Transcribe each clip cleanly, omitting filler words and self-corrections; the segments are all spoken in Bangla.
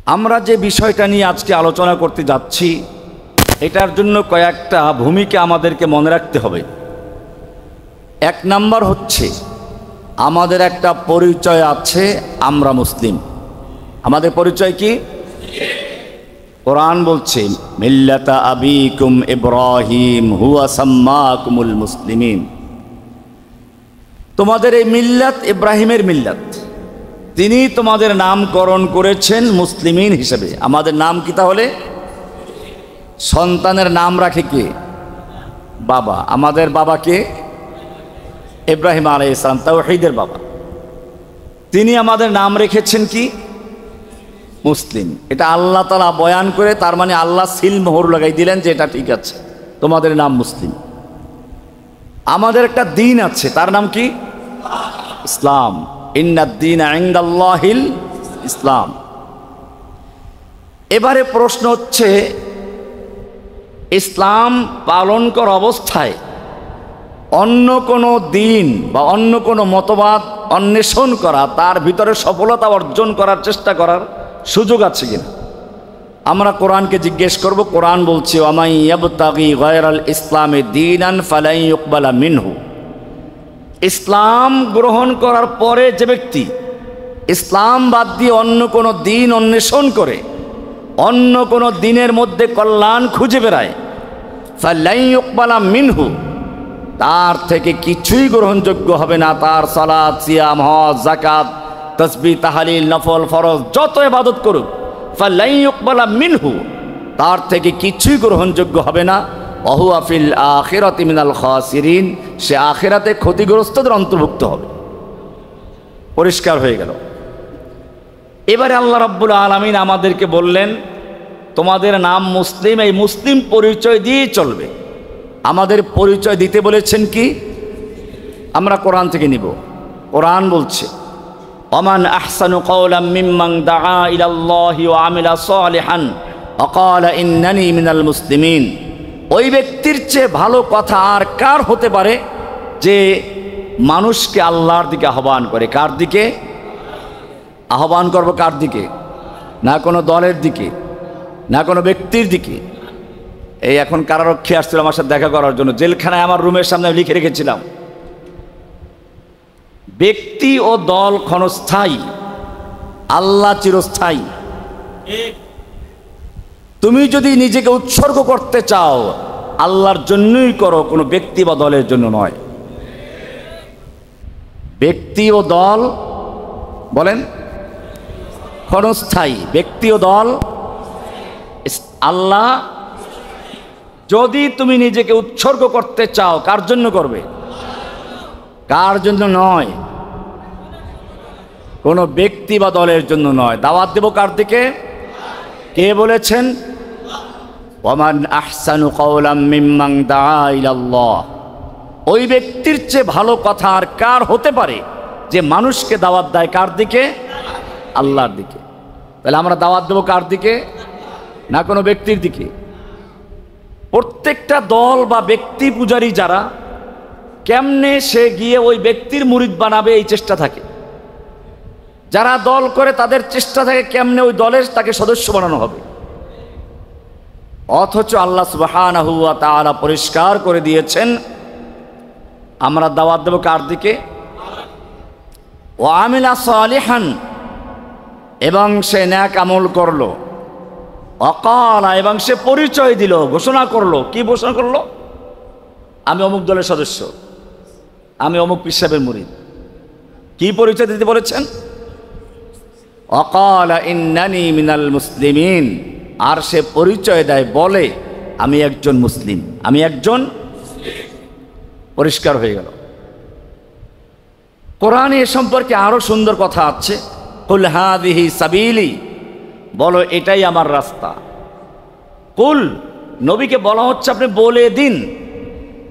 আমরা যে বিষয়টা নিয়ে আজকে আলোচনা করতে যাচ্ছি এটার জন্য কয়েকটা ভূমিকা আমাদেরকে মনে রাখতে হবে। এক নাম্বার হচ্ছে আমাদের একটা পরিচয় আছে, আমরা মুসলিম। আমাদের পরিচয় কি? কোরআন বলছে মিল্লাতা আবিকুম ইব্রাহিম হুয়া সাম্মাকুমুল মুসলিমিন। তোমাদের এই মিল্লাত ইব্রাহিমের মিল্লাত, তিনি তোমাদের নামকরণ করেছেন মুসলিমিন হিসেবে। আমাদের নাম কি তাহলে? সন্তানের নাম রাখে কে? বাবা। আমাদের বাবাকে ইব্রাহিম আলাইহিস সালাম, তাওহীদের বাবা। তিনি আমাদের নাম রেখেছেন কি? মুসলিম। এটা আল্লাহ তাআলা বয়ান করে, তার মানে আল্লাহ সিল মোহর লাগাই দিলেন যে এটা ঠিক আছে, তোমাদের নাম মুসলিম। আমাদের একটা দিন আছে, তার নাম কি? ইসলাম। ইন্নাদ-দীনা ইনদাল্লাহিল ইসলাম। এবারে প্রশ্ন হচ্ছে, ইসলাম পালন করা অবস্থায় অন্য কোনো দিন বা অন্য কোনো মতবাদ অন্বেষণ করা, তার ভিতরে সফলতা অর্জন করার চেষ্টা করার সুযোগ আছে কিনা? আমরা কোরআনকে জিজ্ঞেস করব। কোরআন বলছে ওয়ামান ইয়াবতাগি গায়রাল ইসলামি দীনান ফালান ইউকবালা মিনহু। ইসলাম গ্রহণ করার পরে যে ব্যক্তি ইসলাম বাদ দিয়ে অন্য কোনো দিন অন্বেষণ করে, অন্য কোনো দিনের মধ্যে কল্যাণ খুঁজে বেড়ায়, ফালান ইউকবালা মিনহু, তার থেকে কিছুই গ্রহণযোগ্য হবে না। তার সালাত, সিয়াম, হজ, যাকাত, তাসবিহ, তাহলিল, নফল, ফরজ যত ইবাদত করুক, ফালান ইউকবালা মিনহু, তার থেকে কিছুই গ্রহণযোগ্য হবে না। ওয়াহুয়া ফিল আখিরাতি মিনাল খাসিরিন, সে আখিরাতে ক্ষতিগ্রস্তদের অন্তর্ভুক্ত হবে। পরিষ্কার হয়ে গেল। এবারে আল্লাহ রাব্বুল আলামিন আমাদেরকে বললেন তোমাদের নাম মুসলিম, এই মুসলিম পরিচয় দিয়ে চলবে। আমাদের পরিচয় দিতে বলেছেন কি? আমরা কোরআন থেকে নিব। কোরআন বলছে ওমান আহসানু কাওলাম মিম্মান দাআ ইলাল্লাহি ওয়া আমিলা সালিহান ওয়া ক্বালা ইন্নানি মিনাল মুসলিমিন। ওই ব্যক্তির চেয়ে ভালো কথা আর কার হতে পারে যে মানুষকে আল্লাহর দিকে আহ্বান করে? কার দিকে আহ্বান করব? কার দিকে? না কোনো দলের দিকে, না কোনো ব্যক্তির দিকে। এই এখন কারারক্ষী আসছিল আমার সাথে দেখা করার জন্য, জেলখানায় আমার রুমের সামনে লিখে রেখেছিলাম, ব্যক্তি ও দল ক্ষণস্থায়ী, আল্লাহ চিরস্থায়ী। তুমি যদি নিজেকে উৎসর্গ করতে চাও আল্লাহর জন্যই করো, কোনো ব্যক্তি বা দলের জন্য নয়। ব্যক্তি ও দল বলেন ক্ষণস্থায়ী, ব্যক্তি ও দল আল্লাহ। যদি তুমি নিজেকে উৎসর্গ করতে চাও কার জন্য করবে? কার জন্য নয়, কোনো ব্যক্তি বা দলের জন্য নয়। দাওয়াত দেব কার দিকে? কে বলেছেন? ওয়ামান আহসানু কাওলাম মিম্মান দাআ ইলাল্লাহ। ওই ব্যক্তির চেয়ে ভালো কথা আর কার হতে পারে যে মানুষকে দাওয়াত দেয় কার দিকে? আল্লাহর দিকে। তাহলে আমরা দাওয়াত দেব কার দিকে? না কোনো ব্যক্তির দিকে। প্রত্যেকটা দল বা ব্যক্তি পূজারী যারা, কেমনে সে গিয়ে ওই ব্যক্তির মুরিদ বানাবে এই চেষ্টা থাকে। যারা দল করে তাদের চেষ্টা থাকে কেমনে ওই দলের তাকে সদস্য বানানো হবে। অথচ আল্লাহ সুবহানাহু ওয়া তাআলা পরিষ্কার করে দিয়েছেন আমরা দাওয়াত দেব কার দিকে? ওয়া আমিলা সালিহান, এবং সে নেক আমল করলো, অকালা, এবং সে পরিচয় দিল, ঘোষণা করলো। কি ঘোষণা করলো? আমি অমুক দলের সদস্য, আমি অমুক পীর সাহেবের মুরিদ। কি পরিচয় দিতে বলেছেন? অকালা ইন্নানি মিনাল মুসলিমিন, আর সে পরিচয় দেয়, বলে আমি একজন মুসলিম, আমি একজন। পরিষ্কার হয়ে গেল। কোরআনে এ সম্পর্কে আরো সুন্দর কথা আছে। কুল হাযিহি সাবিলি, বলো এটাই আমার রাস্তা। কুল, নবীকে বলা হচ্ছে আপনি বলে দিন।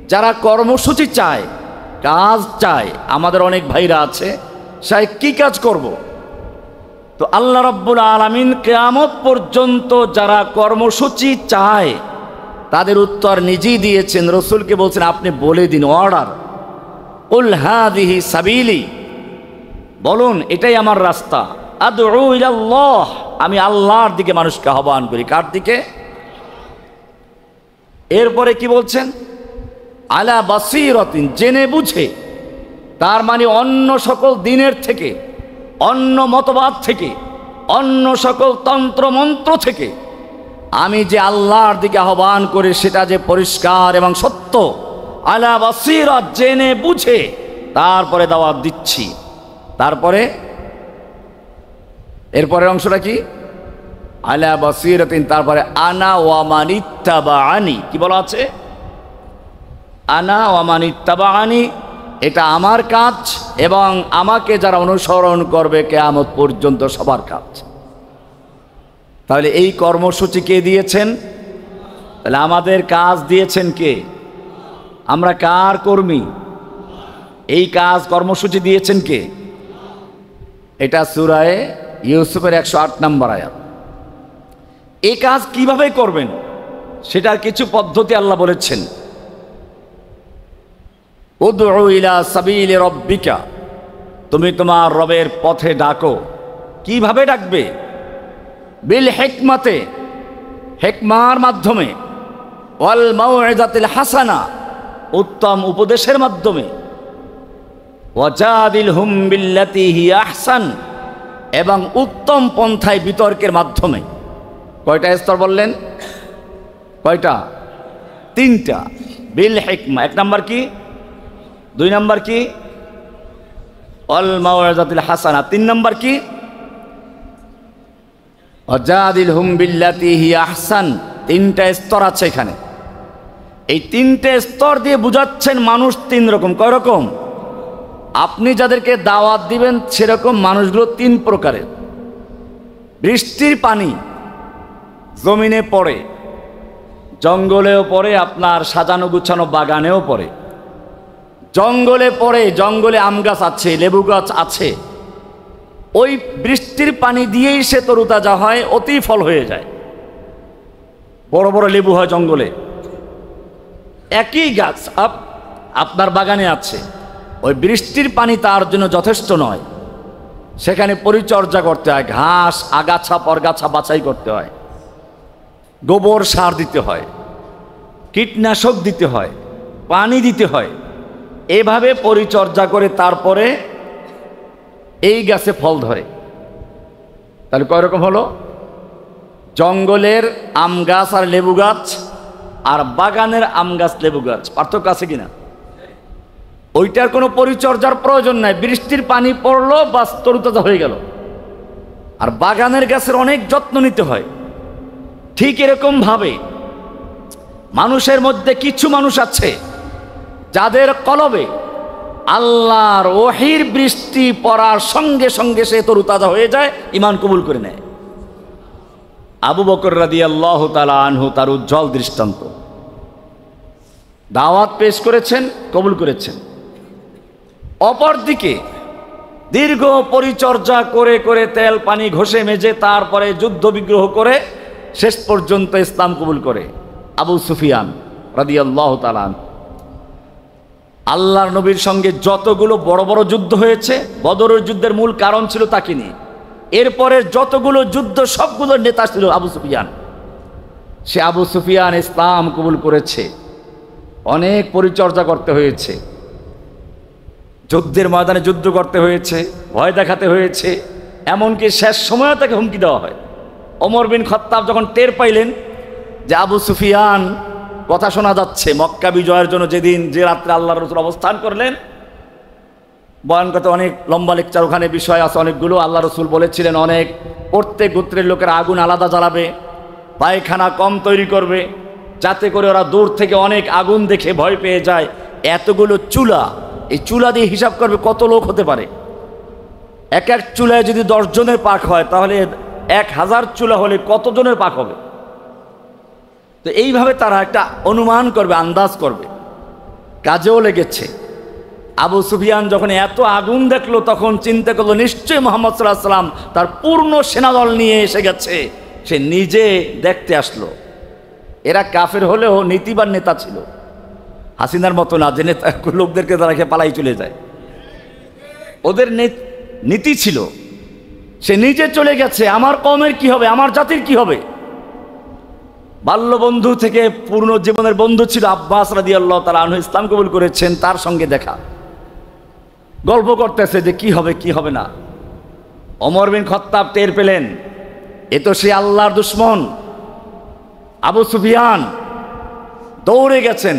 যারা কর্মসূচি চায়, কাজ চায়, আমাদের অনেক ভাইরা আছে, সাহেব কি কাজ করব? তো আল্লাহ রাব্বুল আলামিন কিয়ামত পর্যন্ত যারা কর্মসূচি চায় তাদের উত্তর নিজেই দিয়েছেন। রসুলকে বলছেন আপনি বলে দিন, অর্ডার। কুল হাযিহি সাবিলি, বলুন এটাই আমার রাস্তা। আদউ ইলাল্লাহ, আমি আল্লাহর দিকে মানুষকে আহ্বান করি। কার দিকে? এরপরে কি বলছেন? আলা বাসীরাতিন, জেনে বুঝে। তার মানে অন্য সকল দিনের থেকে, অন্য মতবাদ থেকে, অন্য সকল তন্ত্র মন্ত্র থেকে আমি যে আল্লাহর দিকে আহ্বান করি সেটা যে পরিষ্কার এবং সত্য। আলা বাসীরাত, জেনে বুঝে তারপরে দাওয়াত দিচ্ছি। তারপরে এরপরের অংশটা কি? আলা বাসীরাতিন, তারপরে আনা ওয়া মান ইত্তাবাআনি। কি বলা আছে? আনা ওয়া মান ইত্তাবাআনি, এটা আমার কাজ এবং আমাকে যারা অনুসরণ করবে কিয়ামত পর্যন্ত সবার কাজ। তাহলে এই কর্মসূচি কে দিয়েছেন? তাহলে আমাদের কাজ দিয়েছেন কে? আমরা কার কর্মী? এই কাজ কর্মসূচি দিয়েছেন কে? এটা সূরা ইউসুফের 108 নম্বর আয়াত। এই কাজ কিভাবে করবেন সেটার কিছু পদ্ধতি আল্লাহ বলেছেন। উদউ ইলা সাবিলি রাব্বিকা, তুমি তোমার রবের পথে ডাকো। কিভাবে ডাকবে? বিল হিকমাতে, হিকমার মাধ্যমে, ওয়াল মাউইযাতিল হাসানা, উত্তম উপদেশের মাধ্যমে, ওয়াজাদিলহুম বিল্লাতি হিয়া আহসান, এবং উত্তম পন্থায় বিতর্কের মাধ্যমে। কয়টা স্তর বললেন? কয়টা? 3টা। বিল হিকমা 1 নাম্বার কি? 2 নাম্বার কি? ওয়াল মাউইযাতিল হাসানা 3 নাম্বার কি? ওয়াজাদিলহুম বিল্লাতি হিয়া আহসান। 3টা স্তর আছে এখানে। এই 3টে স্তর দিয়ে বুঝাচ্ছেন মানুষ 3 রকম। কয় রকম? আপনি যাদেরকে দাওয়াত দিবেন সেরকম মানুষগুলো 3 প্রকারের। বৃষ্টির পানি জমিনে পড়ে, জঙ্গলেও পড়ে, আপনার সাজানো গুছানো বাগানেও পড়ে। জঙ্গলে পড়ে, জঙ্গলে আম গাছ আছে, লেবু গাছ আছে, ওই বৃষ্টির পানি দিয়েই সে তরুতাজা হয়, অতি ফল হয়ে যায়, বড় বড় লেবু হয় জঙ্গলে। একই গাছ আপনার বাগানে আছে, ওই বৃষ্টির পানি তার জন্য যথেষ্ট নয়, সেখানে পরিচর্যা করতে হয়, ঘাস আগাছা পরগাছা বাছাই করতে হয়, গোবর সার দিতে হয়, কীটনাশক দিতে হয়, পানি দিতে হয়। এভাবে পরিচর্যা করে তারপরে এই গাছে ফল ধরে। তাহলে কয় রকম হলো? জঙ্গলের আম গাছ আর লেবু গাছ, আর বাগানের আম গাছ লেবু গাছ, পার্থক্য আছে কিনা? ওইটার কোনো পরিচর্যার প্রয়োজন নাই, বৃষ্টির পানি পড়লো বাস তরুতাজা হয়ে গেল। আর বাগানের গাছের অনেক যত্ন নিতে হয়। ঠিক এরকম ভাবে মানুষের মধ্যে কিছু মানুষ আছে যাদের কলবে আল্লাহর ওহীর বৃষ্টি পড়ার সঙ্গে সঙ্গে সে তরুতাজা হয়ে যায়, ঈমান কবুল করে নেয়। আবু বকর রাদিয়াল্লাহু তাআলা আনহু তার উজ্জ্বল দৃষ্টান্ত। দাওয়াত পেশ করেছেন, কবুল করেছেন। অপরদিকে দীর্ঘ পরিচর্যা করে করে তেল পানি ঘষে মেজে তারপরে যুদ্ধ বিগ্রহ করে শেষ পর্যন্ত ইসলাম কবুল করে আবু সুফিয়ান রাদিয়াল্লাহু তাআলা। আল্লাহর নবীর সঙ্গে যতগুলো বড় বড় যুদ্ধ হয়েছে, বদরের যুদ্ধের মূল কারণ ছিল তাকে নিয়ে। এরপরে যতগুলো যুদ্ধ সবগুলোর নেতা ছিল আবু সুফিয়ান। সে আবু সুফিয়ান ইসলাম কবুল করেছে। অনেক পরিচর্যা করতে হয়েছে, যুদ্ধের ময়দানে যুদ্ধ করতে হয়েছে, ভয় দেখাতে হয়েছে, এমনকি শেষ সময়ও তাকে হুমকি দেওয়া হয়। ওমর বিন খাত্তাব যখন টের পাইলেন যে আবু সুফিয়ান কথা শোনা যাচ্ছে, মক্কা বিজয়ের জন্য যেদিন যে রাত্রে আল্লাহর রাসূল অবস্থান করলেন, বয়ান করতে অনেক লম্বা লেকচার, ওখানে বিষয় আছে অনেকগুলো। আল্লাহ রাসূল বলেছিলেন অনেক প্রত্যেক গোত্রের লোকের আগুন আলাদা জ্বালাবে, পায়খানা কম তৈরি করবে, যাতে করে ওরা দূর থেকে অনেক আগুন দেখে ভয় পেয়ে যায়। এতগুলো চুলা, এই চুলা দিয়ে হিসাব করবে কত লোক হতে পারে। এক এক চুলায় যদি 10 জনের পাক হয়, তাহলে 1000 চুলা হলে কতজনের পাক হবে? তো এইভাবে তারা একটা অনুমান করবে, আন্দাজ করবে। কাজেও লেগেছে। আবু সুফিয়ান যখন এত আগুন দেখলো তখন চিন্তা করলো নিশ্চয়ই মুহাম্মদ সাল্লাল্লাহু আলাইহি ওয়াসাল্লাম তার পূর্ণ সেনাদল নিয়ে এসে গেছে। সে নিজে দেখতে আসলো। এরা কাফের হলেও নীতিবান নেতা ছিল, হাসিনার মতো না যে নেতা লোকদেরকে তারা খেয়ে পালাই চলে যায়। ওদের নীতি ছিল সে নিজে চলে গেছে, আমার কওমের কি হবে, আমার জাতির কি হবে। বাল্যবন্ধু থেকে পূর্ণ জীবনের বন্ধু ছিল আব্বাস রাদিয়াল্লাহু তাআলা আনহু, ইসলাম কবুল করেছেন, তার সঙ্গে দেখা, গল্প করতেছে যে কি হবে কি হবে না। ওমর বিন খাত্তাব টের পেলেন এ তো সে আল্লাহর দুশমন আবু সুফিয়ান, দৌড়ে গেছেন।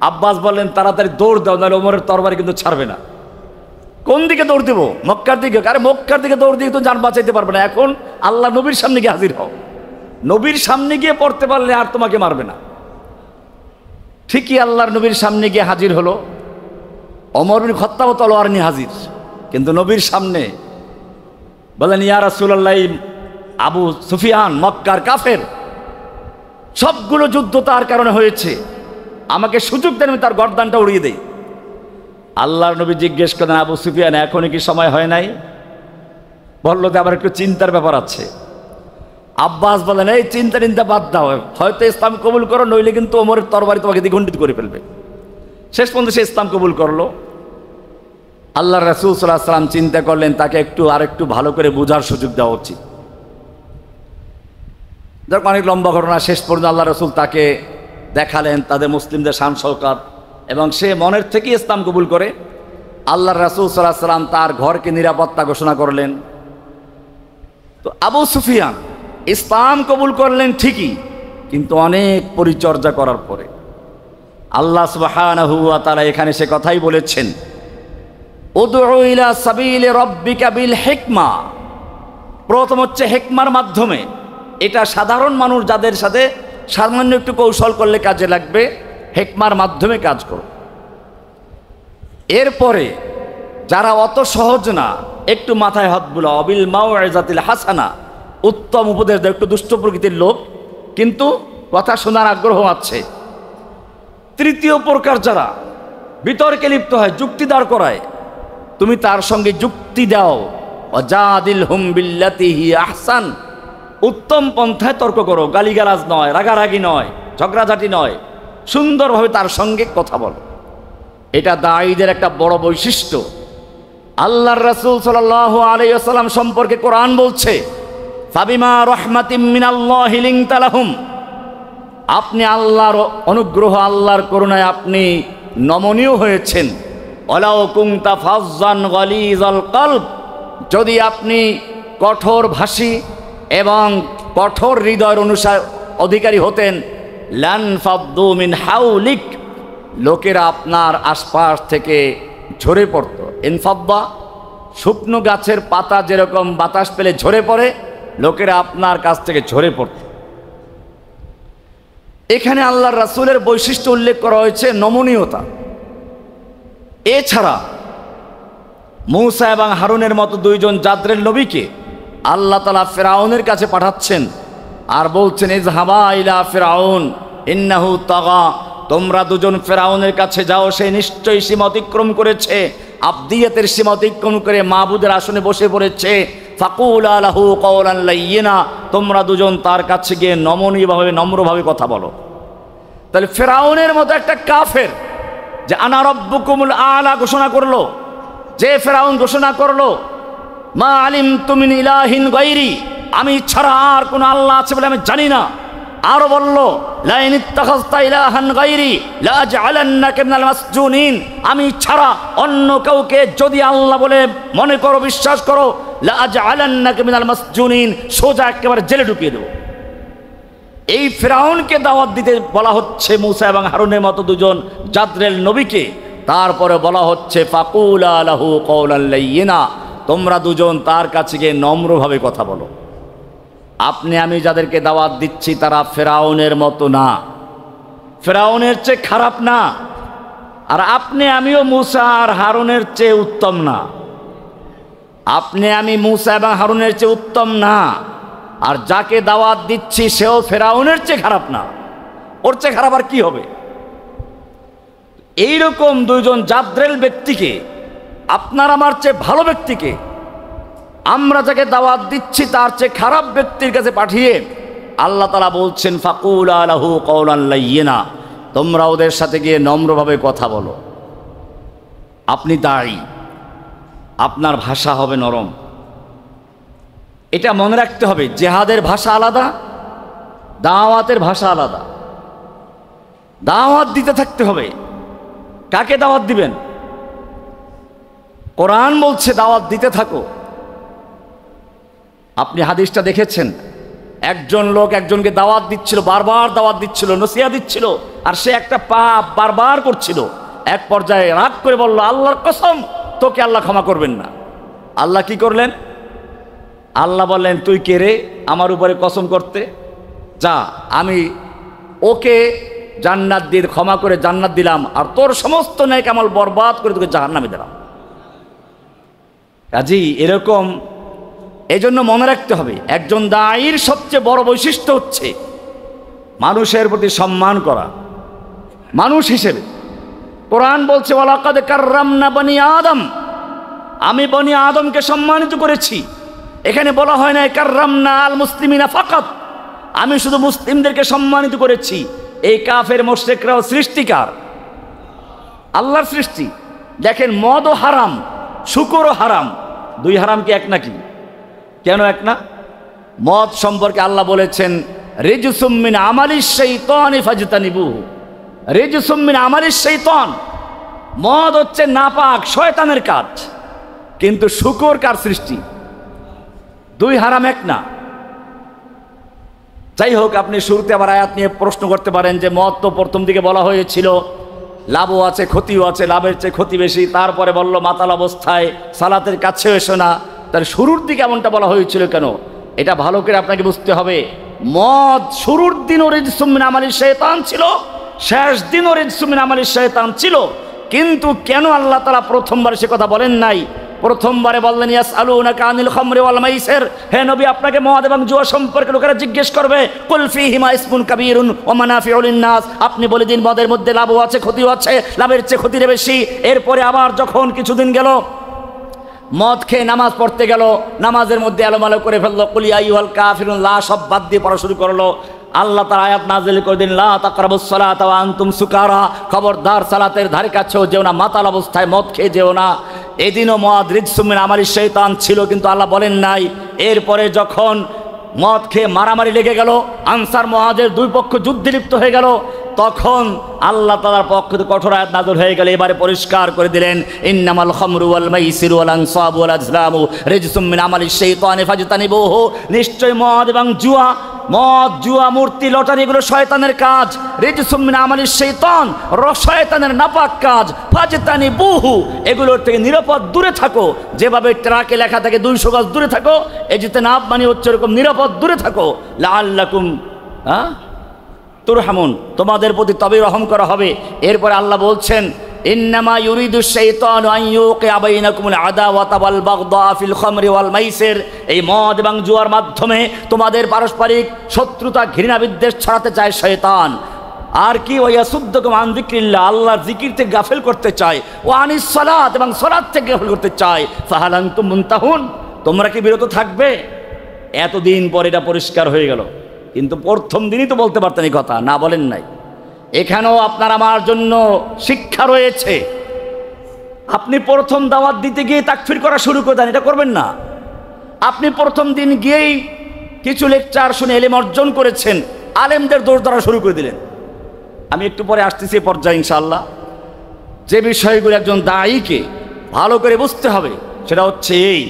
আব্বাস বললেন তাড়াতাড়ি দৌড় দাও, নাহলে ওমরের তরবারি কিন্তু ছাড়বে না। কোন দিকে দৌড় দেবো? মক্কার দিকে। আরে মক্কার দিকে দৌড় দিয়ে তো জান বাঁচাইতে পারবে না, এখন আল্লাহ নবীর সামনে গিয়ে হাজির হও, নবীর সামনে গিয়ে পড়তে পারলে আর তোমাকে মারবে না। ঠিকই আল্লাহর নবীর সামনে গিয়ে হাজির হলো। ওমর বিন খাত্তাব তলোয়ার নিয়ে হাজির, কিন্তু নবীর সামনে বলেন ইয়া রাসূলুল্লাহ, আবু সুফিয়ান মক্কার কাফের, সবগুলো যুদ্ধ তার কারণে হয়েছে, আমাকে সুযোগ দেন আমি তার গর্দানটা উড়িয়ে দেই। আল্লাহর নবী জিজ্ঞেস করেন আবু সুফিয়ান এখনই কি সময় হয় নাই? বলল যে আবার একটু চিন্তার ব্যাপার আছে। আব্বাস বলেন এই চিন্তা বাদ দাও, হয়তো ইসলাম কবুল করো, নইলে কিন্তু ওমরের তরবারি তোমাকে দ্বিখণ্ডিত করে ফেলবে। শেষ পর্যন্ত সে ইসলাম কবুল করলো। আল্লাহর রাসূল সাল্লাল্লাহু আলাইহি ওয়াসাল্লাম চিন্তা করলেন তাকে আরেকটু ভালো করে বোঝার সুযোগ দেওয়া উচিত। যাক, অনেক লম্বা ঘটনা। শেষ পর্যন্ত আল্লাহ রাসূল তাকে দেখালেন তাদের মুসলিমদের শান শওকত, এবং সে মনের থেকেই ইসলাম কবুল করে। আল্লাহর রাসূল সাল্লাল্লাহু আলাইহি ওয়াসাল্লাম তার ঘরকে নিরাপত্তা ঘোষণা করলেন। তো আবু সুফিয়ান ইসলাম কবুল করলেন ঠিকই, কিন্তু অনেক পরিচর্যা করার পরে। আল্লাহ সুবহানাহু ওয়া তাআলা এখানে সে কথাই বলেছেন, উদউ ইলা সাবিলি রাব্বিকা বিল হিকমা। প্রথম হচ্ছে হিকমার মাধ্যমে, এটা সাধারণ মানুষ যাদের সাথে সামান্য একটু কৌশল করলে কাজে লাগবে, হিকমার মাধ্যমে কাজ করো। এরপরে যারা অত সহজ না, একটু মাথায় হাত বুলাও, অবিল মাউইজাতিল হাসানা, উত্তম উপদেশ দাও। একটু দুষ্ট প্রকৃতির লোক, কিন্তু কথা শোনার আগ্রহ আছে। তৃতীয় প্রকার যারা বিতর্কে লিপ্ত হয়, যুক্তি দাঁড় করায়, তুমি তার সঙ্গে যুক্তি দাও। ওয়াজাদিলহুম বিল্লাতি হিয়া আহসান, উত্তম পন্থায় তর্ক করো, গালিগালাজ নয়, রাগারাগি নয়, ঝগড়াঝাটি নয়, সুন্দরভাবে তার সঙ্গে কথা বলো। এটা দাঈদের একটা বড় বৈশিষ্ট্য। আল্লাহর রাসূল সাল্লাল্লাহু আলাইহি ওয়াসাল্লাম সম্পর্কে কোরআন বলছে, ফাবিমা রাহমাতিম মিনাল্লাহি লিনতা লাহুম, আপনি আল্লাহর অনুগ্রহ, আল্লাহর করুণায় আপনি নমনীয় হয়েছেন। ওয়ালাউ কুনতা ফাজ্জান গালিজাল কলব, যদি আপনি কঠোর ভাষী এবং কঠোর হৃদয়ের অধিকারী হতেন, লান ফাদ্দু মিন হাউলিক, লোকেরা আপনার আশপাশ থেকে ঝরে পড়তো। ইনফাদ্দা, শুকনো গাছের পাতা যেরকম বাতাস পেলে ঝরে পড়ে, লোকেরা আপনার কাছ থেকে ঝরে পড়ত। এখানে আল্লাহর রাসূলের বৈশিষ্ট্য উল্লেখ করা হয়েছে, নমনীয়তা। এছাড়া মূসা এবং হারুনের মতো দুইজন জাদ্রেল নবীকে আল্লাহ তাআলা ফিরআউনের কাছে পাঠাচ্ছেন, আর বলছেন ইযহাবা ইলা ফিরআউন ইন্নাহু তাগা, তোমরা দুজন ফিরআউনের কাছে যাও, সে নিশ্চয়ই সীমা অতিক্রম করেছে, আবদিয়াতের সীমা অতিক্রম করে মাবুদের আসনে বসে পড়েছে। ফাকুলা লাহু কওলান লাইয়িনা, তোমরা দুজন তার কাছে গিয়ে নমনীয়ভাবে নম্রভাবে কথা বলো। তাহলে ফিরআউনের মতো একটা কাফের যে আনা রাব্বুকুমুল আলা ঘোষণা করলো, যে ফিরআউন ঘোষণা করলো মা আলিমতু মিন ইলাহিন গায়রি, আমি ছাড়া আর কোনো আল্লাহ আছে বলে আমি জানি না। আরো বলল লা ইন ইত্তাখাযতা ইলাহান গায়রি লা আজআলান্নাকা মিনাল মাসজুনিন, আমি ছাড়া অন্য কাউকে যদি আল্লাহ বলে মনে করো, বিশ্বাস করো, লা আজআলান্নাকা মিনাল মাসজুনিন, সোজা একেবারে জেলে ঢুকিয়ে দেব। এই ফিরআউনকে দাওয়াত দিতে বলা হচ্ছে মূসা এবং হারুনের মতো দুজন জাদ্রেল নবীকে। তারপরে বলা হচ্ছে ফাকুলা লাহু কওলান লাইয়িনা, তোমরা দুজন তার কাছে গিয়ে নম্রভাবে কথা বলো। আপনি আমি যাদেরকে দাওয়াত দিচ্ছি তারা ফিরআউনের মতো না, ফিরআউনের চেয়ে খারাপ না, আর আপনি আমিও মূসা আর হারুনের চেয়ে উত্তম না। আপনি আমি মূসা এবং হারুনের চেয়ে উত্তম না, আর যাকে দাওয়াত দিচ্ছি সেও ফিরআউনের চেয়ে খারাপ না। ওর চেয়ে খারাপ আর কি হবে? এইরকম দুইজন জাদ্রেল ব্যক্তিকে, আপনার আমার চেয়ে ভালো ব্যক্তিকে, আমরা যাকে দাওয়াত দিচ্ছি তার চেয়ে খারাপ ব্যক্তির কাছে পাঠিয়ে আল্লাহ তাআলা বলছেন ফাকুলা লাহু কওলান লাইয়িনা, তোমরা ওদের সাথে গিয়ে নম্রভাবে কথা বলো। আপনি দায়ী, আপনার ভাষা হবে নরম, এটা মনে রাখতে হবে, জেহাদের ভাষা আলাদা, দাওয়াতের ভাষা আলাদা। দাওয়াত দিতে থাকতে হবে। কাকে দাওয়াত দিবেন? কোরআন বলছে দাওয়াত দিতে থাকো। আপনি হাদিসটা দেখেছেন, একজন লোক একজনকে দাওয়াত দিচ্ছিল, বারবার দাওয়াত দিচ্ছিল, নসিহত দিচ্ছিল, আর সে একটা পাপ বারবার করছিল। এক পর্যায়ে রাগ করে বলল, আল্লাহর কসম, তোকে আল্লাহ ক্ষমা করবেন না। আল্লাহ কি করলেন? আল্লাহ বললেন, তুই কে রে আমার উপরে কসম করতে? যা, আমি ওকে জান্নাত দিয়ে ক্ষমা করে জান্নাত দিলাম, আর তোর সমস্ত নেক আমল বরবাদ করে তোকে জাহান্নামে দিলাম। কাজী এরকম, এজন্য মনে রাখতে হবে, একজন দায়ীর সবচেয়ে বড় বৈশিষ্ট্য হচ্ছে মানুষের প্রতি সম্মান করা, মানুষ হিসেবে। কোরআন বলছে, ওয়ালাকাদ কাররামনা বনি আদম, আমি বনি আদমকে সম্মানিত করেছি। এখানে বলা হয় না কাররামনা আল মুসলিমিনা ফাকাত, আমি শুধু মুসলিমদেরকে সম্মানিত করেছি। এই কাফের মুশরিকরাও সৃষ্টিকার, আল্লাহর সৃষ্টি। দেখেন, মদও হারাম, শুকরও হারাম। দুই হারাম কি এক নাকি? কেন এক না? মদ সম্পর্কে আল্লাহ বলেছেন, রিজসুম মিন আমালিশ শাইতানি ফাজতানিবুহু, রিজসুম মিন আমালিশ শাইতান। মদ হচ্ছে নাপাক, শয়তানের কাজ। কিন্তু শুকর কার সৃষ্টি? দুই হারাম এক না। যাই হোক, আপনি শুরুতে আবার আয়াত নিয়ে প্রশ্ন করতে পারেন যে মদ তো প্রথম দিকে বলা হয়েছিল লাভও আছে ক্ষতিও আছে, লাভের চেয়ে ক্ষতি বেশি। তারপরে বলল মাতাল অবস্থায় সালাতের কাছেও এসো না। তার শুরুর দিকে এমনটা বলা হয়েছিল কেন? এটা ভালো করে আপনাকে বুঝতে হবে। মদ শুরুর দিনও রিজসুম মিন আমালিশ শাইতান ছিল, শেষ দিনও রিজসুম মিন আমালিশ শাইতান ছিল। কিন্তু কেন আল্লাহ তাআলা প্রথমবার সে কথা বলেন নাই? প্রথমবারে বললেন, ইয়াসআলুনাকা আনিল খামরি ওয়াল মাইসির, হে নবী, আপনাকে মদ এবং জুয়া সম্পর্কে লোকেরা জিজ্ঞেস করবে। কুল ফীহিমা ইসমুন কাবীরুন ওয়া মানাফিউ লিন-নাস, আপনি বলে দিন মদের মধ্যে লাভও আছে ক্ষতিও আছে, লাভের চেয়ে ক্ষতির বেশি। এরপরে আবার যখন কিছুদিন গেল, মদ খেয়ে নামাজ পড়তে গেল, নামাজের মধ্যে এলোমেলো করে ফেললো, কুল ইয়া আইয়ুহাল কাফিরুন, লা সব বাদ দিয়ে পড়া শুরু করলো। আল্লাহ তার আয়াত নাযিল করে দিন, লা তাকরাবুস সালাতা ওয়া আনতুম সুকারা, খবরদার সালাতের ধারে কাছেও যেও না, মাতাল অবস্থায় মদ খেয়ে যেও না। এদিনও মদ রিজসুম মিন আমালিশ শাইতান ছিল, কিন্তু আল্লাহ বলেন নাই। এরপরে যখন মদ খেয়ে মারামারি লেগে গেল, আনসার মুহাজির দুই পক্ষ যুদ্ধে লিপ্ত হয়ে গেল, তখন আল্লাহ তাআলার পক্ষ থেকে কঠোর আয়াত নাযিল হয়ে গেল। এবারে পরিষ্কার করে দিলেন, ইন্নামাল খামরু ওয়াল মাইসিরু ওয়াল আনসাবু ওয়াল আজলামু রিজসুম মিন আমালিশ শাইতানি ফাজতানিবুহু, নিশ্চয় মদ এবং জুয়া, মদ জুয়া মূর্তি লটারি এগুলো শয়তানের কাজ। রিজসুম মিন আমালিশ শাইতান, শয়তানের নাপাক কাজ। ফাজতানিবুহু, এগুলোর থেকে নিরাপদ দূরে থাকো। যেভাবে ট্রাকে লেখা থাকে 200 গজ দূরে থাকো, ইজতিনাব মানে হচ্ছে এরকম নিরাপদ দূরে থাকো। লাআল্লাকুম তুরহামুন, তোমাদের প্রতি তবেই রহম করা হবে। এরপরে আল্লাহ বলছেন, ইন্নামা ইউরিদুশ শাইতানু আন ইউকিআ বাইনাকুমুল আদাওয়াতা ওয়াল বাগদা ফিল খামরি ওয়াল মাইসির, এই মদ এবং জুয়ার মাধ্যমে তোমাদের পারস্পরিক শত্রুতা, ঘৃণা, বিদ্বেষ ছড়াতে চায় শয়তান। আর কি, ওয়ায়াসুদ্দুকুম আন যিকরিল্লাহ, আল্লাহর জিকির থেকে গাফিল করতে চায়। ওয়া আনিস সালাত, এবং সালাত থেকে গাফিল করতে চায়। ফাহাল আনতুম মুনতাহুন, তোমরা কি বিরত থাকবে? এতদিন পর এটা পরিষ্কার হয়ে গেল, কিন্তু প্রথম দিনই তো বলতে পারতেন এই কথা, না বলেন নাই। এখানেও আপনার আমার জন্য শিক্ষা রয়েছে। আপনি প্রথম দাওয়াত দিতে গিয়ে তাকফির করা শুরু করে দেন, এটা করবেন না। আপনি প্রথম দিন গিয়েই কিছু লেকচার শুনে এলেম অর্জন করেছেন, আলেমদের দোষ ধরা শুরু করে দিলেন। আমি একটু পরে আসতেছি পর্যায়ে ইনশাআল্লাহ। যে বিষয়গুলো একজন দায়ীকে ভালো করে বুঝতে হবে, সেটা হচ্ছে এই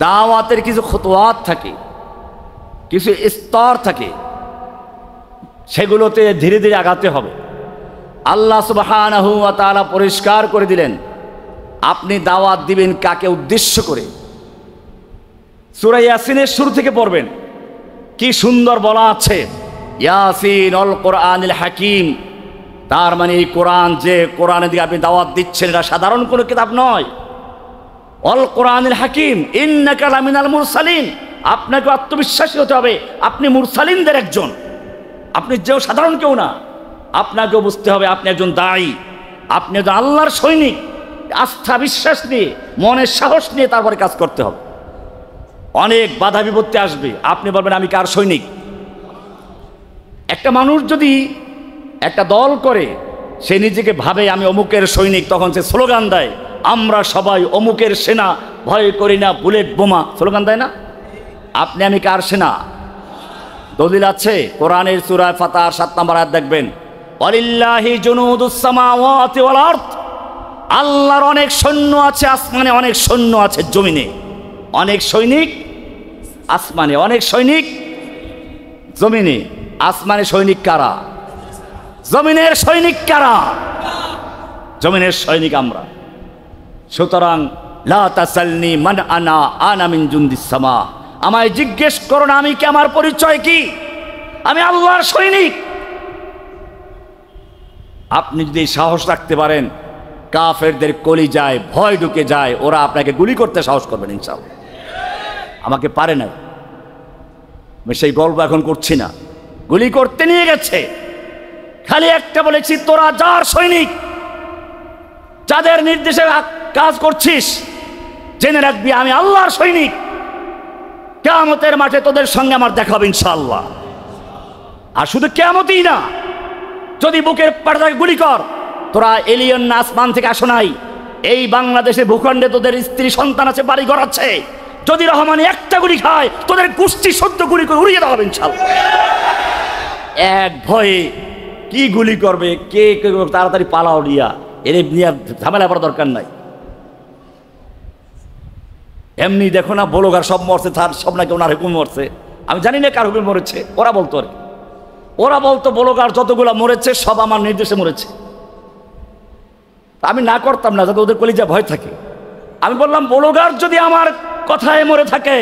দাওয়াতের কিছু খুতুওয়াত থাকে, কিছু স্তর থাকে, সেগুলোতে ধীরে ধীরে আগাতে হবে। আল্লাহ সুবহানাহু ওয়া তাআলা পরিষ্কার করে দিলেন, আপনি দাওয়াত দিবেন কাকে উদ্দেশ্য করে। সূরা ইয়াসিনের শুরু থেকে পড়বেন, কি সুন্দর বলা আছে, ইয়াসিন অল কোরআনিল হাকিম। তার মানে এই কোরআন, যে কোরআনের দিকে আপনি দাওয়াত দিচ্ছেন, এটা সাধারণ কোনো কিতাব নয়। অল কোরআনিল হাকিম ইন্নাকা লামিনাল মুরসালিন, আপনাকে আত্মবিশ্বাসী হতে হবে, আপনি মুরসালিনদের একজন, আপনি যেও সাধারণ কেউ না। আপনাকেও বুঝতে হবে আপনি একজন দায়ী, আপনি একজন আল্লাহর সৈনিক। আস্থা বিশ্বাস নিয়ে, মনের সাহস নিয়ে তারপরে কাজ করতে হবে। অনেক বাধা বিপত্তি আসবে, আপনি বলবেন আমি কার সৈনিক। একটা মানুষ যদি একটা দল করে, সে নিজেকে ভাবে আমি অমুকের সৈনিক, তখন সে স্লোগান দেয়, আমরা সবাই অমুকের সেনা, ভয় করি না বুলেট বোমা, স্লোগান দেয় না? আপনি আমি কার সেনা? দলিল আছে কোরআনের সূরা ফাতর 7 নম্বর আয়াত দেখবেন, ওয়ালিল্লাহি জুনুদুস সামাওয়াতি ওয়াল আরদ, আল্লাহর অনেক সৈন্য আছে আসমানে, অনেক সৈন্য আছে জমিনে। অনেক সৈনিক আসমানে, অনেক সৈনিক জমিনে। আসমানে সৈনিক কারা? জমিনের সৈনিক কারা? জমিনের সৈনিক আমরা। সুতরাং লা তাসালনি মান আনা, আনা মিন জুনদিস সামা, আমায় জিজ্ঞেস করো না আমি কি, আমার পরিচয় কি, আমি আল্লাহর সৈনিক। আপনি যদি সাহস রাখতে পারেন, কাফেরদের কলিজায় ভয় ঢুকে যায়, ওরা আপনাকে গুলি করতে সাহস করবেন ইনশাআল্লাহ। আমাকে পারে না, আমি সেই গল্প এখন করছি না। গুলি করতে নিয়ে গেছে, খালি একটা বলেছি, তোরা যার সৈনিক, যাদের নির্দেশে কাজ করছিস, জেনে রাখবি আমি আল্লাহর সৈনিক। কিয়ামতের মাঠে তোদের সঙ্গে আমার দেখা হবে ইনশাআল্লাহ। আর শুধু কিয়ামতই না, যদি বুকের পাটাকে গুলি কর, তোরা এলিয়ন না আসমান থেকে আসো নাই, এই বাংলাদেশের ভূখণ্ডে তোদের স্ত্রী সন্তান আছে, বাড়ি ঘর আছে, যদি রহমানি একটা গুলি খায়, তোদের গোষ্ঠী সদ্য গুলি করে উড়িয়ে দেওয়া হবে ইনশাআল্লাহ। এক ভয়ে কি গুলি করবে, কে তাড়াতাড়ি পালাও নিয়া, এর নিয়ে ঝামেলা করার দরকার নাই। এমনি দেখো না বলগার সব মরছে, তার সব নাকি ওনার হুকুম মরছে। আমি জানি না কার হুকুম মরেছে, ওরা বলতো আর কি। ওরা বলতো বলগার যতগুলা মরেছে সব আমার নির্দেশে মরেছে। আমি না করতাম না, যাতে ওদের কলিজা ভয় থাকে। আমি বললাম বলগার যদি আমার কথায় মরে থাকে,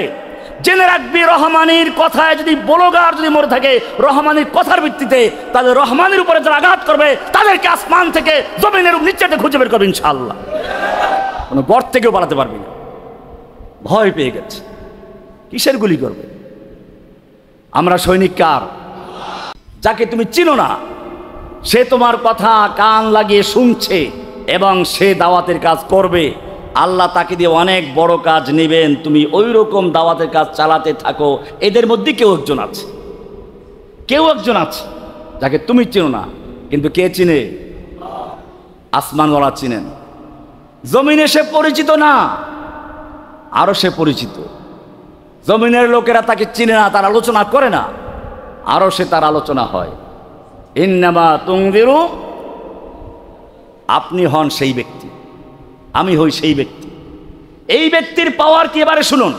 জেনে রাখবি রহমানির কথায় যদি বলগার যদি মরে থাকে, রহমানির কথার ভিত্তিতে, তাহলে রহমানের উপরে যারা আঘাত করবে তাদেরকে আসমান থেকে জমিনের নিচেতে খুঁজে বের করবে ইনশাআল্লাহ। কোনো গর্ত থেকেও পালাতে পারবি না। ভয় পেয়ে গেছে, কিসের গুলি করবে? আমরা সৈনিক কার? যাকে তুমি চিনো না, সে তোমার কথা কান লাগিয়ে শুনছে এবং সে দাওয়াতের কাজ করবে, আল্লাহ তাকে দিয়ে অনেক বড় কাজ নেবেন। তুমি ওই রকম দাওয়াতের কাজ চালাতে থাকো। এদের মধ্যে কেউ একজন আছে, কেউ একজন আছে যাকে তুমি চিনো না, কিন্তু কে চিনে? আসমানওয়ালা চিনেন। জমিনে সে পরিচিত না, আরো সে পরিচিত। জমিনের লোকেরা তাকে চিনে না, তার আলোচনা করে না, আরো সে তার আলোচনা হয়। ইন্নামা তুনযিরু, আপনি হন সেই ব্যক্তি, আমি হই সেই ব্যক্তি। এই ব্যক্তির পাওয়ার কি এবারে শুনুন,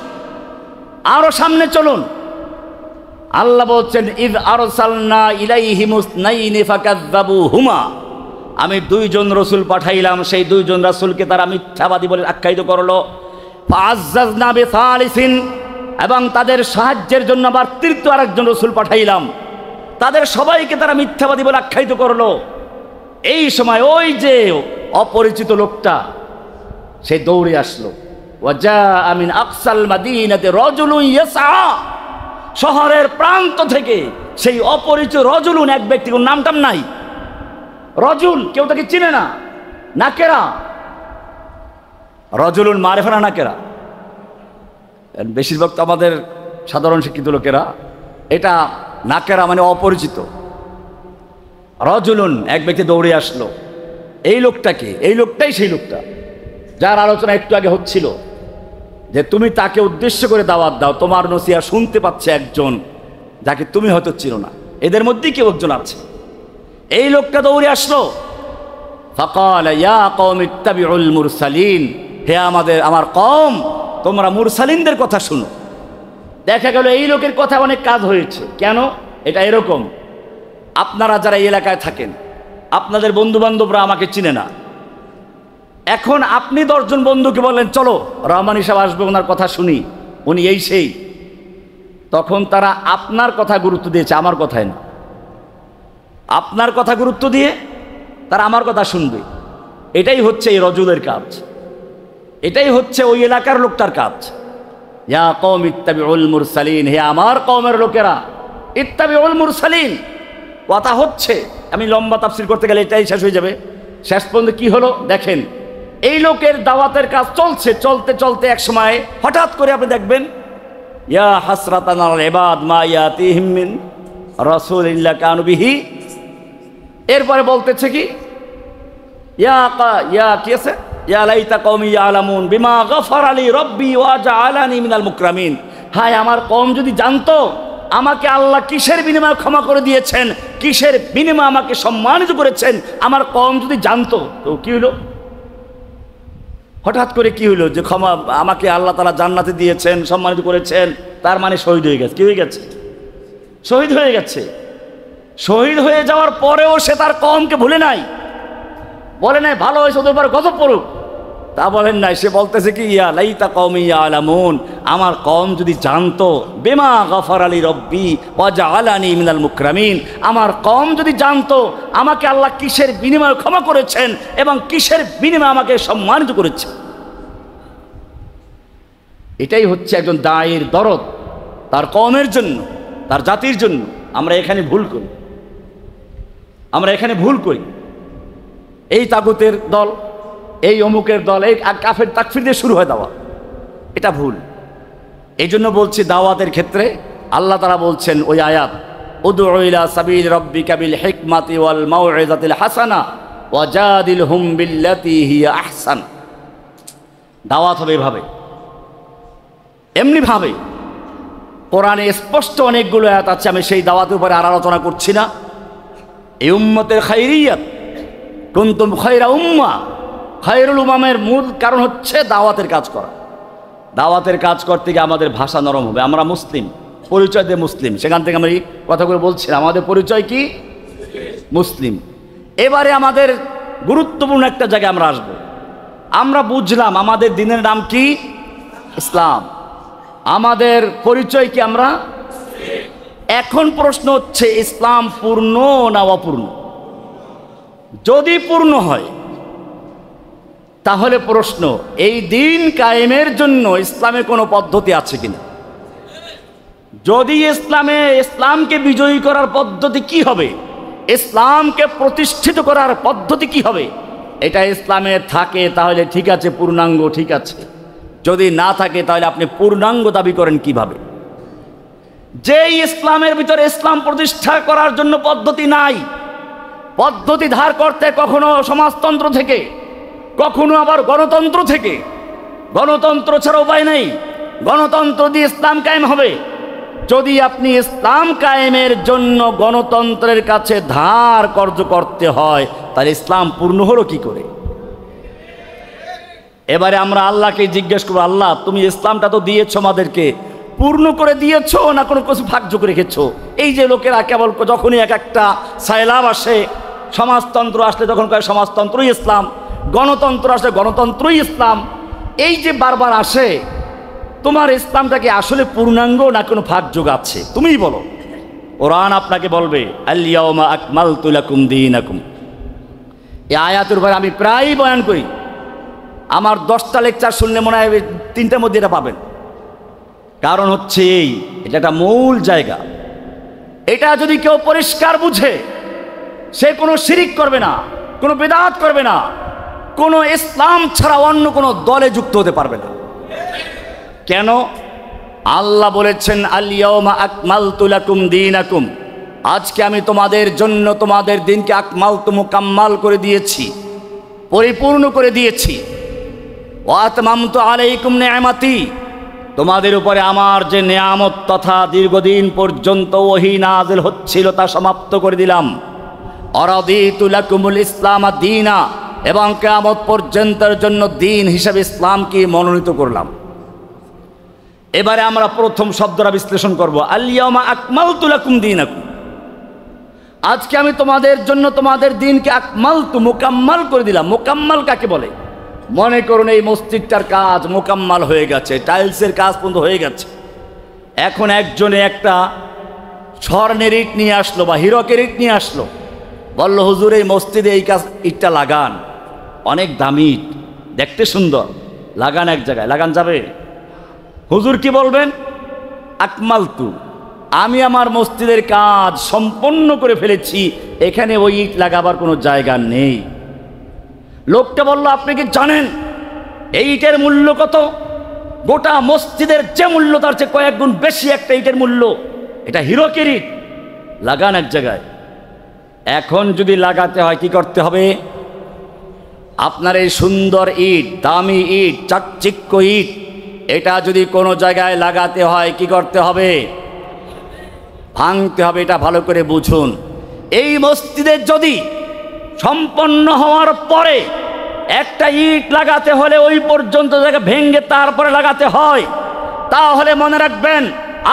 আরো সামনে চলুন। আল্লাহ বলছেন, ইয আরসালনা ইলাইহিমুস নাইনি ফাকাযযাবুহুমা, আমি দুইজন রসুল পাঠাইলাম, সেই দুইজন রাসূলকে তারা মিথ্যাবাদী বলে আখ্যায়িত করলো। ফাআজ্জাজনা বিসালিসিন, এবং তাদের সাহায্যের জন্য আবার তৃতীয় আরেকজন রসুল পাঠাইলাম, তাদের সবাইকে তারা মিথ্যাবাদী বলে আখ্যায়িত করলো। এই সময় ওই যে অপরিচিত লোকটা সে দৌড়ে আসলো। ওয়াজাআ মিন আকসাল মাদিনাতি রাজুলুন ইয়াসআ, শহরের প্রান্ত থেকে সেই অপরিচিত রজুলুন, এক ব্যক্তি, কোন নামটাম নাই, রজুল, কেউ তাকে চিনে না, নাকেরা। রজুলুন মারিফা না নাকেরা? বেশিরভাগ তো আমাদের সাধারণ শিক্ষিত লোকেরা এটা নাকেরা মানে অপরিচিত। রজুলুন, এক ব্যক্তি দৌড়ে আসলো। এই লোকটাকে, এই লোকটাই সেই লোকটা যার আলোচনা একটু আগে হচ্ছিল, যে তুমি তাকে উদ্দেশ্য করে দাওয়াত দাও, তোমার নসিহা শুনতে পাচ্ছে একজন যাকে তুমি হয়তো চিনো না। এদের মধ্যেই কেউ একজন আছে। এই লোকটা দৌড়ে আসলো। ফাকাল ইয়া কওমি ইত্তাবিউল মুরসালিন, হে আমার কওম, তোমরা মুরসালিনদের কথা শুনো। দেখা গেল এই লোকের কথা অনেক কাজ হয়েছে। কেন? এটা এরকম, আপনারা যারা এই এলাকায় থাকেন, আপনাদের বন্ধু বান্ধবরা আমাকে চিনে না। এখন আপনি 10 জন বন্ধুকে বললেন, চলো রহমানি সাহেব আসবে, ওনার কথা শুনি, উনি এই সেই, তখন তারা আপনার কথা গুরুত্ব দিয়েছে, আমার কথায় না। আপনার কথা গুরুত্ব দিয়ে তারা আমার কথা শুনবে। এটাই হচ্ছে এই রজুলের কাজ, এটাই হচ্ছে ওই এলাকার লোকটার কাজ। ইয়া কওম ইত্তাবিউল মুরসালিন, হে আমার কওমের লোকেরা, ইত্তাবিউল মুরসালিন। কথা হচ্ছে, আমি লম্বা তাফসীর করতে গেলে এটাই শেষ হয়ে যাবে। শেষ পর্যন্ত কি হলো দেখেন, এই লোকের দাওয়াতের কাজ চলছে, চলতে চলতে এক সময় হঠাৎ করে আপনি দেখবেন, ইয়া হাসরাতান আলাল ইবাদ মা ইয়াতিহিম মিন রাসূলিল্লাহ কানু বিহি, এরপরে বলতেছে কি, ইয়া কি আছে, ইয়া লাইতা কওমি ইয়ালামুন বিমা গাফারা লি রাব্বি ওয়া জাআলানি মিনাল মুকরামিন। হায় আমার কওম যদি জানতো আমাকে আল্লাহ কিসের বিনিময়ে ক্ষমা করে দিয়েছেন, কিসের বিনিময়ে আমাকে সম্মানিত করেছেন, আমার কওম যদি জানতো। তো কি হলো, হঠাৎ করে কি হলো যে ক্ষমা আমাকে আল্লাহ তাআলা জান্নাতে দিয়েছেন, সম্মানিত করেছেন, তার মানে শহীদ হয়ে গেছে। কি হয়ে গেছে? শহীদ হয়ে গেছে। শহীদ হয়ে যাওয়ার পরেও সে তার কওমকে ভুলে নাই, বলে নাই ভালো হয়েছে ওদের উপর গজব পড়ুক, তা বলেন নাই। সে বলতেছে কি ইয়া লাইতা কওমি ইয়ালামুন, আমার কওম যদি জানতো বিমা গফার আলী রব্বি ওয়া জাআলানি মিনাল মুকরামিন, আমার কওম যদি জানতো আমাকে আল্লাহ কিসের বিনিময়ে ক্ষমা করেছেন এবং কিসের বিনিময়ে আমাকে সম্মানিত করেছেন। এটাই হচ্ছে একজন দায়ের দরদ তার কওমের জন্য, তার জাতির জন্য। আমরা এখানে ভুল করি, আমরা এখানে ভুল করি। এই তাগুতের দল, এই অমুকের দল, এই কাফের তাকফির দিয়ে শুরু হয় দাওয়া, এটা ভুল। এই জন্য বলছি দাওয়াতের ক্ষেত্রে আল্লাহ তাআলা বলছেন ওই আয়াত, উদউ ইলা সাবিল রাব্বিকা বিল হিকমাতি ওয়াল মাউইযাতিল হাসানা ওয়াজাদিলহুম বিল্লাতী হিয়া আহসান। দাওয়াত হবে এভাবে, এমনিভাবে। কোরআনে স্পষ্ট অনেকগুলো আয়াত আছে, আমি সেই দাওয়াতের উপরে আর আলোচনা করছি না। এই উম্মতের খায়রিয়াত, কুনতুম খায়রা উম্মাহ, খায়রুল উমামের মূল কারণ হচ্ছে দাওয়াতের কাজ করা। দাওয়াতের কাজ করতে গিয়ে আমাদের ভাষা নরম হবে। আমরা মুসলিম, পরিচয় দিয়ে মুসলিম, সেখান থেকে আমি কথাগুলো বলছিলাম। আমাদের পরিচয় কি? মুসলিম। এবারে আমাদের গুরুত্বপূর্ণ একটা জায়গায় আমরা আসব। আমরা বুঝলাম আমাদের দিনের নাম কি? ইসলাম। আমাদের পরিচয় কি? আমরা। এখন প্রশ্ন হচ্ছে ইসলাম পূর্ণ না অপূর্ণ? যদি পূর্ণ হয় তাহলে প্রশ্ন, এই দিন কায়েমের জন্য ইসলামে কোনো পদ্ধতি আছে কিনা? যদি ইসলামকে বিজয়ী করার পদ্ধতি কি হবে, ইসলামকে প্রতিষ্ঠিত করার পদ্ধতি কি হবে, এটা ইসলামে থাকে তাহলে ঠিক আছে, পূর্ণাঙ্গ ঠিক আছে। যদি না থাকে তাহলে আপনি পূর্ণাঙ্গ দাবি করেন কিভাবে? যেই ইসলামের ভিতরে ইসলাম প্রতিষ্ঠা করার জন্য পদ্ধতি নাই, পদ্ধতি ধার করতে কখনো সমাজতন্ত্র থেকে, কখনো আবার গণতন্ত্র থেকে। গণতন্ত্র ছাড়া উপায় নেই, গণতন্ত্র দিয়ে ইসলাম কায়েম হবে। যদি আপনি ইসলাম কায়েমের জন্য গণতন্ত্রের কাছে ধার কর্জ করতে হয় তাহলে ইসলাম পূর্ণ হলো কি করে? এবারে আমরা আল্লাহকে জিজ্ঞেস করবো, আল্লাহ তুমি ইসলামটা তো দিয়েছো আমাদেরকে, পূর্ণ করে দিয়েছো না কোনো কিছু ভাগযোগ রেখেছো? এই যে লোকেরা কেবল যখনই এক একটা সাইলাব আসে, সমাজতন্ত্র আসলে তখন কয় সমাজতন্ত্রই ইসলাম, গণতন্ত্র আসলে গণতন্ত্রই ইসলাম, এই যে বারবার আসে, তোমার ইসলামটা কি আসলে পূর্ণাঙ্গ না কোনো ভাগযোগ আছে? তুমিই বলো। কোরআন আপনাকে বলবে আল ইয়াউমা আকমালতু লাকুম দীনাকুম। এই আয়াতের উপর আমি প্রায়ই বয়ান করি। আমার 10টা লেকচার শুনলে মনে হয় 3টার মধ্যে এটা পাবেন। কারণ হচ্ছে এটা একটা মূল জায়গা। এটা যদি কেউ পরিষ্কার বুঝে, সে কোনো শিরিক করবে না, কোনো বিদআত করবে না, কোনো ইসলাম ছাড়া অন্য কোনো দলে যুক্ত হতে পারবে না। কেন? আল্লাহ বলেছেন আল ইয়াউমা আকমালতু লাকুম দীনাকুম, আজকে আমি তোমাদের জন্য তোমাদের দিনকে আকমালতু মুকাম্মাল করে দিয়েছি, পরিপূর্ণ করে দিয়েছি। ওয়া আতমামতু আলাইকুম নি'মাতি, তোমাদের উপরে আমার যে নেয়ামত তথা দীর্ঘদিন পর্যন্ত ওহী নাযিল হচ্ছিল তা সমাপ্ত করে দিলাম। অরাদিতু লাকুমুল ইসলাম দীনা, এবং কিয়ামত পর্যন্তের জন্য দিন হিসাবে ইসলামকে মনোনীত করলাম। এবারে আমরা প্রথম শব্দটা বিশ্লেষণ করব, আল ইয়াউমা আকমালতু লাকুম দীনাকুম, আজকে আমি তোমাদের জন্য তোমাদের দিনকে আকমালতু মুকাম্মাল করে দিলাম। মুকাম্মাল কাকে বলে? মনে করুন এই মসজিদটার কাজ মোকাম্মাল হয়ে গেছে, টাইলসের কাজ পর্যন্ত হয়ে গেছে। এখন একজনে একটা স্বর্ণের ইট নিয়ে আসলো বা হীরকের ইট নিয়ে আসলো, বলল হুজুর এই মসজিদে এই কাজ ইটটা লাগান, অনেক দামি ইট, দেখতে সুন্দর, লাগান এক জায়গায়। লাগান যাবে? হুজুর কি বলবেন? আকমালতু, আমি আমার মসজিদের কাজ সম্পন্ন করে ফেলেছি, এখানে ওই ইট লাগাবার কোনো জায়গা নেই। লোকটা বলল আপনি কি জানেন এই ইটের মূল্য কত? গোটা মসজিদের যে মূল্য তার চেয়ে কয়েক গুণ বেশি একটা ইটের মূল্য। এটা হীরকের ইট, লাগান এক জায়গায়। এখন যদি লাগাতে হয় কি করতে হবে? আপনার এই সুন্দর ইট, দামি ইট, চাকচিক্য ইট, এটা যদি কোনো জায়গায় লাগাতে হয় কি করতে হবে? ভাঙতে হবে। এটা ভালো করে বুঝুন। এই মসজিদের যদি সম্পন্ন হওয়ার পরে একটা ইট লাগাতে হলে ওই পর্যন্ত জায়গা ভেঙে তারপরে লাগাতে হয়, তাহলে মনে রাখবেন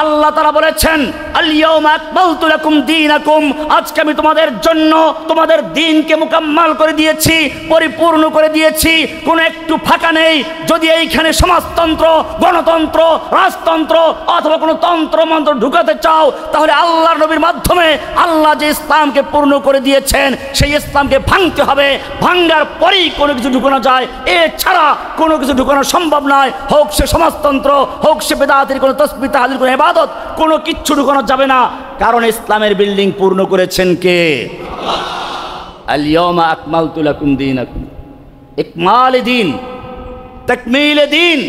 আল্লাহ তাআলা বলেছেন আল-ইয়াওমা আকমালতু লাকুম দীনাকুম, আজকে আমি তোমাদের জন্য তোমাদের দ্বীনকে মুকাম্মাল করে দিয়েছি, পরিপূর্ণ করে দিয়েছি, কোনো একটু ফাঁকা নেই। যদি এইখানে সমাজতন্ত্র, গণতন্ত্র, রাজতন্ত্র অথবা কোনো তন্ত্রমন্ত্র ঢুকাতে চাও, তাহলে আল্লাহর নবীর মাধ্যমে আল্লাহ যে ইসলামকে পূর্ণ করে দিয়েছেন সেই ইসলামকে ভাঙতে হবে। ভাঙার পরেই কোনো কিছু ঢুকানো যায়, এছাড়া কোনো কিছু ঢুকানো সম্ভব নয়। হোক সে সমাজতন্ত্র, হোক সে বেদাতের কোনো তাসবিহ তাহলিল কোনো ইবাদত, কোনো কিচ্ছু ঢুকানো যাবে না। কারণ ইসলামের বিল্ডিং পূর্ণ করেছেন কে? আল-ইয়াওমা আকমালতু লাকুম দীনাকুম, ইকমাল দ্বীন, তাকমীল দ্বীন,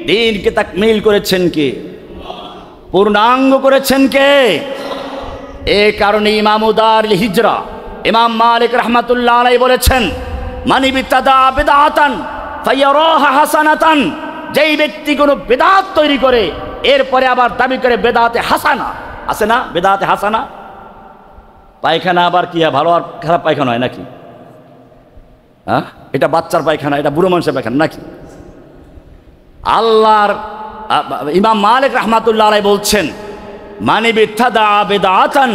দ্বীনকে তাকমীল করেছেন কে? পূর্ণাঙ্গ করেছেন কে? এই কারণে ইমাম দারুল হিজরা ইমাম মালিক রাহমাতুল্লাহ আলাইহি বলেছেন মান ইবতাদা বিদআতান ফায়ারাহা হাসানাতান, যেই ব্যক্তি কোনো বিদআত তৈরি করে এরপরে আবার দাবি করে বেদাতে হাসানা, আছে না বেদাতে হাসানা? পায়খানা আবার কি ভালো আর খারাপ পায়খানা হয় নাকি? হ্যাঁ, এটা বাচ্চার পায়খানা, এটা বুড়ো মানুষের পায়খানা নাকি? আল্লাহর ইমাম মালিক রাহমাতুল্লাহ আলাইহি বলছেন মান ইবতাদা বিদআতান,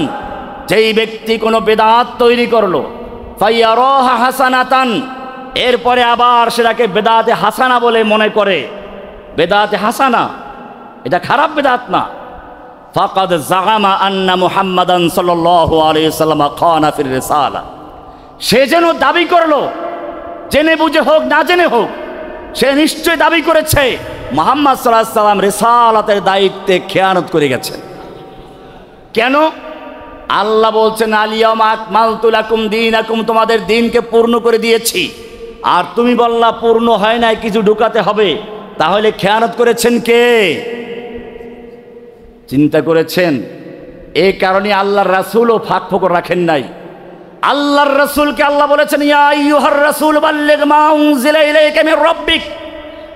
যেই ব্যক্তি কোনো বেদাত তৈরি করলো, ফায়ারাহা হাসানাতান, এরপরে আবার সেটাকে বেদাতে হাসানা বলে মনে করে, বেদাতে হাসানা এটা খারাপ বেদাত না, ফাকাদ জাগামা আন্না মুহাম্মাদান সাল্লাল্লাহু আলাইহি ওয়াসাল্লাম খানা ফির রিসালা, সে যেন দাবি করলো, জেনে বুঝে হোক না জেনে হোক, সে নিশ্চয় দাবি করেছে মুহাম্মদ সাল্লাল্লাহু আলাইহি ওয়াসাল্লাম রিসালাতের দায়িত্বে খেয়ানত করে গেছেন। কেন? আল্লাহ বলছেন আল-ইয়াওমা আকমালতু লাকুম দীনাকুম, তোমাদের দ্বীনকে পূর্ণ করে দিয়েছি, আর তুমি বললা পূর্ণ হয় নাই, কিছু ঢুকাতে হবে। তাহলে খেয়ানত করেছেন কে? চিন্তা করেছেন? এই কারণে আল্লাহর রাসূলও ফাঁক ফোকর রাখেন নাই। আল্লাহর রাসূলকে আল্লাহ বলেছেন ইয়া আইয়ুহার রাসূল বাল্লিগ মা উনজিলা ইলাইকা মির রাব্বিক,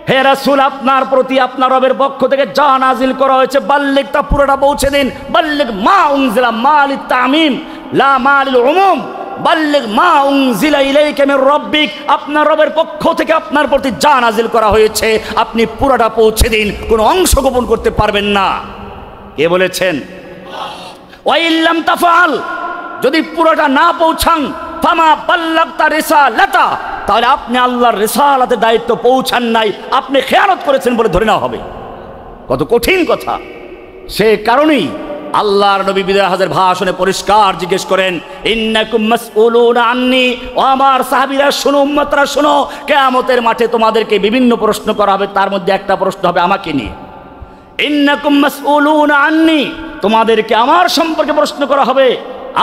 হে রাসূল আপনার প্রতি আপনার রবের পক্ষ থেকে যা নাজিল করা হয়েছে বাল্লিগ তা পুরোটা পৌঁছে দিন। বাল্লিগ মা উনজিলা, মা লিত তামিম লা মা লিল উমুম, বাল্লিগ মা উনজিলা ইলাইকা মির রাব্বিক, আপনার রবের পক্ষ থেকে আপনার প্রতি যা নাজিল করা হয়েছে আপনি পুরোটা পৌঁছে দিন, কোনো অংশ গোপন করতে পারবেন না। কে বলেছেন? ওয়া ইল্লাম তাফআল, যদি পুরোটা না পৌঁছান, ফামা বাল্লাগতা রিসালাতা, তাহলে আপনি আল্লাহর রিসালাতের দায়িত্ব পৌঁছান নাই, আপনি খেয়ানত করেছেন বলে ধরে নেওয়া হবে। কত কঠিন কথা! সে কারণেই আল্লাহর নবী বিদায় হজের ভাষণে পরিষ্কার জিজ্ঞেস করেন ইন্নাকুম মাসউলুনা আন্নী, ও আমার সাহাবীরা শোনো, উম্মতরা শোনো, কিয়ামতের মাঠে তোমাদেরকে বিভিন্ন প্রশ্ন করা হবে, তার মধ্যে একটা প্রশ্ন হবে আমাকে নিয়ে। ইন্নাকুম মাসউলুনা আন্নী, তোমাদেরকে আমার সম্পর্কে প্রশ্ন করা হবে।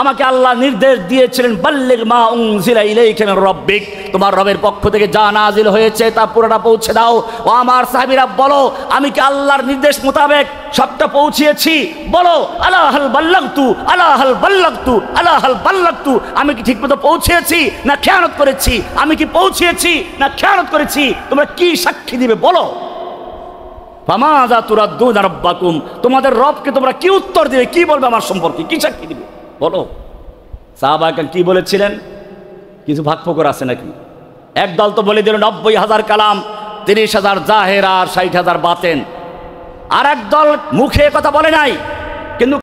আমাকে আল্লাহ নির্দেশ দিয়েছিলেন বাল্লিগ মা উনজিলা ইলাইকা মির রাব্বিক, তোমার রবের পক্ষ থেকে যা নাজিল হয়েছে তা পুরোটা পৌঁছে দাও। ও আমার সাহাবীরা বলো, আমি কি আল্লাহর নির্দেশ মোতাবেক সবটা পৌঁছিয়েছি? বলো আলা হাল বাল্লাগতু, আলা হাল বাল্লাগতু, আলা হাল বাল্লাগতু, আমি কি ঠিকমতো পৌঁছেছি না খেয়ানত করেছি? আমি কি পৌঁছেছি না খেয়ানত করেছি? তোমরা কি সাক্ষী দিবে বলো? ফামাযা তুরাদ্দুনা রাব্বাকুম, তোমাদের রবকে তোমরা কি উত্তর দিবে, কি বলবে আমার সম্পর্কে, কি সাক্ষী দিবে বলো? সাহাবাকে কি বলেছিলেন? কিছু ভাগ ফোকর আছে নাকি? একদল তো বলে দিল 90,000 কালাম, 30,000 জাহের আর 60,000 বাতেন। আর একদল মুখে কথা বলে নাই, কিন্তু